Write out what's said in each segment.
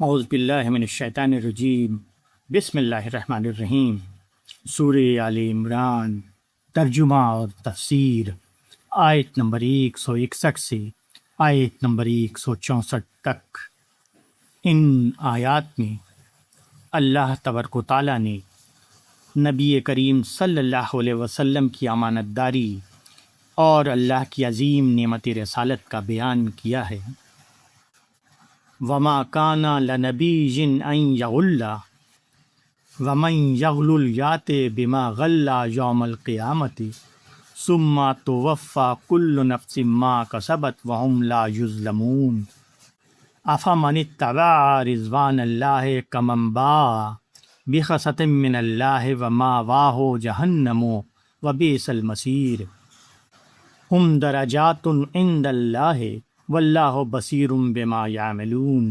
اعوذ باللہ من الشیطان الرجیم، بسم اللہ الرحمن الرحیم۔ سورہ آل عمران، ترجمہ اور تفسیر۔ آیت نمبر 161 سے آیت نمبر 164 تک۔ ان آیات میں اللہ تبارک و تعالیٰ نے نبی کریم صلی اللہ علیہ وسلم کی امانت داری اور اللہ کی عظیم نعمت رسالت کا بیان کیا ہے۔ وما کان لنبی ان یغل ومن یغلل یات بما غل یوم القیامت ثم توفی کل نفس ما کسبت وهم لا یظلمون افمن اتبع رضوان اللہ کمن باء بسخط من اللہ ومأواہ جہنم وبئس المصیر ہم درجات عند اللہ واللہ بصیر بما یعملون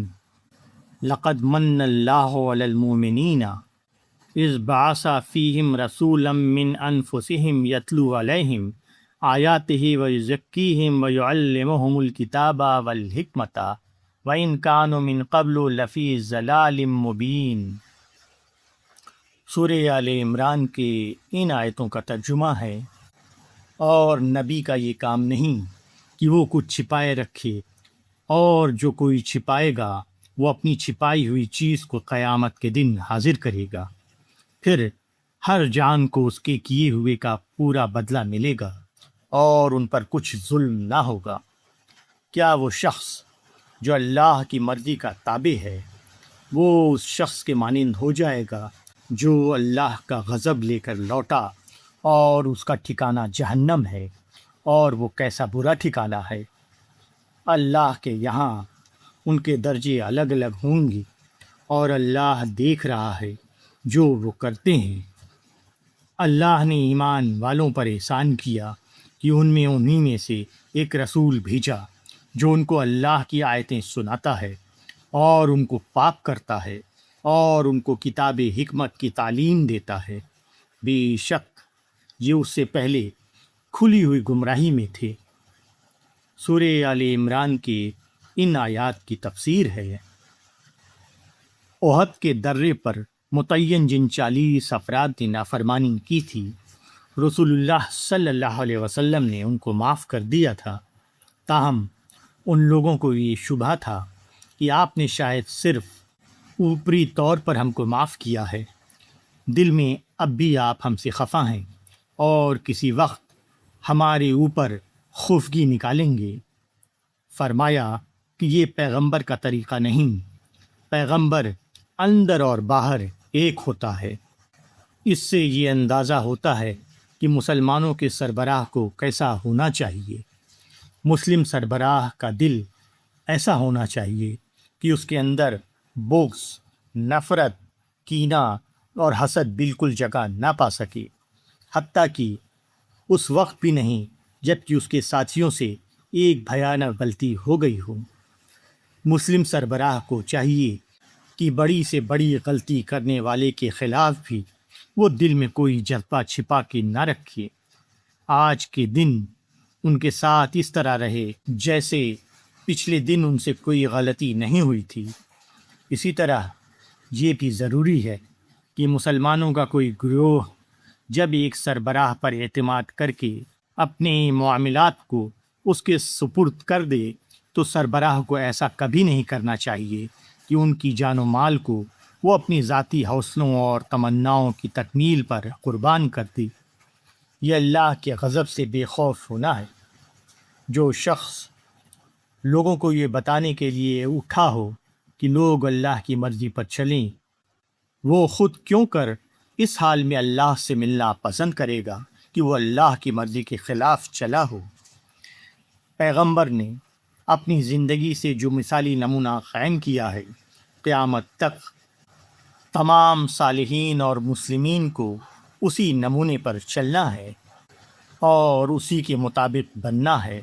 لقد من اللہ علی المؤمنین اذ بعث فیہم رسولا من انفسہم یتلو علیہم آیاتہ ویزکیہم ویعلمہم الکتاب والحکمۃ وإن كانوا من قبل لفی ضلال مبین۔ سورہ آل عمران کے ان آیتوں کا ترجمہ ہے، اور نبی کا یہ کام نہیں کہ وہ کچھ چھپائے رکھے، اور جو کوئی چھپائے گا وہ اپنی چھپائی ہوئی چیز کو قیامت کے دن حاضر کرے گا، پھر ہر جان کو اس کے کیے ہوئے کا پورا بدلہ ملے گا اور ان پر کچھ ظلم نہ ہوگا۔ کیا وہ شخص جو اللہ کی مرضی کا تابع ہے وہ اس شخص کے مانند ہو جائے گا جو اللہ کا غضب لے کر لوٹا اور اس کا ٹھکانہ جہنم ہے، اور وہ کیسا برا ٹھکانہ ہے۔ اللہ کے یہاں ان کے درجے الگ الگ ہوں گے، اور اللہ دیکھ رہا ہے جو وہ کرتے ہیں۔ اللہ نے ایمان والوں پر احسان کیا کہ انہی میں سے ایک رسول بھیجا جو ان کو اللہ کی آیتیں سناتا ہے اور ان کو پاک کرتا ہے اور ان کو کتاب حکمت کی تعلیم دیتا ہے۔ بے شک یہ اس سے پہلے کھلی ہوئی گمراہی میں تھے۔ سورہ آل عمران کے ان آیات کی تفسیر ہے۔ احد کے درے پر متعین جن 40 افراد نے نافرمانی کی تھی، رسول اللہ صلی اللہ علیہ وسلم نے ان کو معاف کر دیا تھا، تاہم ان لوگوں کو یہ شبہ تھا کہ آپ نے شاید صرف اوپری طور پر ہم کو معاف کیا ہے، دل میں اب بھی آپ ہم سے خفا ہیں اور کسی وقت ہمارے اوپر خفگی نکالیں گے۔ فرمایا کہ یہ پیغمبر کا طریقہ نہیں، پیغمبر اندر اور باہر ایک ہوتا ہے۔ اس سے یہ اندازہ ہوتا ہے کہ مسلمانوں کے سربراہ کو کیسا ہونا چاہیے۔ مسلم سربراہ کا دل ایسا ہونا چاہیے کہ اس کے اندر بغض، نفرت، کینہ اور حسد بالکل جگہ نہ پا سکے، حتیٰ کہ اس وقت بھی نہیں جب کہ اس کے ساتھیوں سے ایک بھیانک غلطی ہو گئی ہو۔ مسلم سربراہ کو چاہیے کہ بڑی سے بڑی غلطی کرنے والے کے خلاف بھی وہ دل میں کوئی جذبہ چھپا کے نہ رکھے۔ آج کے دن ان کے ساتھ اس طرح رہے جیسے پچھلے دن ان سے کوئی غلطی نہیں ہوئی تھی۔ اسی طرح یہ بھی ضروری ہے کہ مسلمانوں کا کوئی گروہ جب ایک سربراہ پر اعتماد کر کے اپنے معاملات کو اس کے سپرد کر دے تو سربراہ کو ایسا کبھی نہیں کرنا چاہیے کہ ان کی جان و مال کو وہ اپنی ذاتی حوصلوں اور تمناؤں کی تکمیل پر قربان کر دے۔ یہ اللہ کے غضب سے بے خوف ہونا ہے۔ جو شخص لوگوں کو یہ بتانے کے لیے اٹھا ہو کہ لوگ اللہ کی مرضی پر چلیں، وہ خود کیوں کر اس حال میں اللہ سے ملنا پسند کرے گا کہ وہ اللہ کی مرضی کے خلاف چلا ہو۔ پیغمبر نے اپنی زندگی سے جو مثالی نمونہ قائم کیا ہے، قیامت تک تمام صالحین اور مسلمین کو اسی نمونے پر چلنا ہے اور اسی کے مطابق بننا ہے۔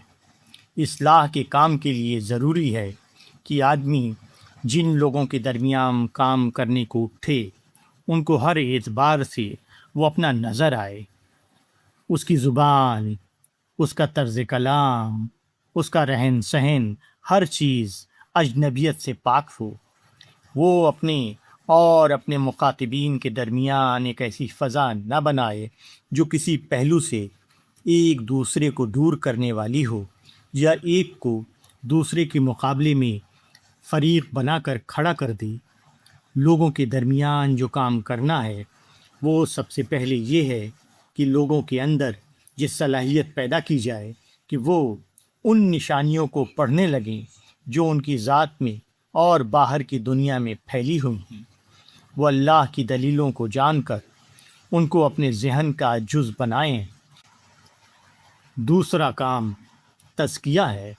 اصلاح کے کام کے لیے ضروری ہے کہ آدمی جن لوگوں کے درمیان کام کرنے کو اٹھے ان کو ہر اعتبار سے وہ اپنا نظر آئے، اس کی زبان، اس کا طرز کلام، اس کا رہن سہن، ہر چیز اجنبیت سے پاک ہو۔ وہ اپنے مخاطبین کے درمیان ایک ایسی فضا نہ بنائے جو کسی پہلو سے ایک دوسرے کو دور کرنے والی ہو یا ایک کو دوسرے کے مقابلے میں فریق بنا کر کھڑا کر دے۔ لوگوں کے درمیان جو کام کرنا ہے وہ سب سے پہلے یہ ہے کہ لوگوں کے اندر یہ صلاحیت پیدا کی جائے کہ وہ ان نشانیوں کو پڑھنے لگیں جو ان کی ذات میں اور باہر کی دنیا میں پھیلی ہوئی ہیں۔ وہ اللہ کی دلیلوں کو جان کر ان کو اپنے ذہن کا جز بنائیں۔ دوسرا کام تزکیہ ہے۔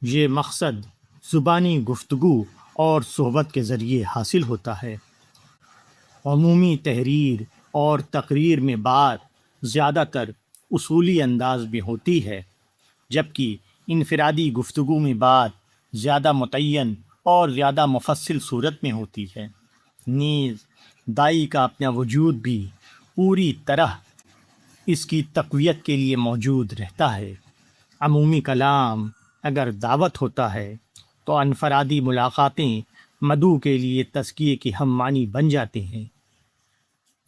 یہ مقصد زبانی گفتگو اور صحبت کے ذریعے حاصل ہوتا ہے۔ عمومی تحریر اور تقریر میں بات زیادہ تر اصولی انداز میں ہوتی ہے، جبکہ انفرادی گفتگو میں بات زیادہ متعین اور زیادہ مفصل صورت میں ہوتی ہے۔ نیز دائی کا اپنا وجود بھی پوری طرح اس کی تقویت کے لیے موجود رہتا ہے۔ عمومی کلام اگر دعوت ہوتا ہے تو انفرادی ملاقاتیں مدعو کے لیے تزکیے کے ہم معنی بن جاتے ہیں۔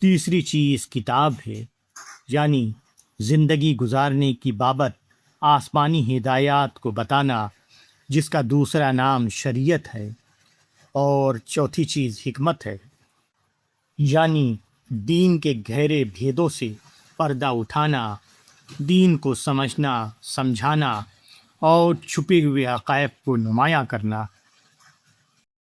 تیسری چیز کتاب ہے، یعنی زندگی گزارنے کی بابت آسمانی ہدایات کو بتانا، جس کا دوسرا نام شریعت ہے۔ اور چوتھی چیز حکمت ہے، یعنی دین کے گہرے بھیدوں سے پردہ اٹھانا، دین کو سمجھنا، سمجھانا اور چھپے ہوئے حقائق کو نمایاں کرنا۔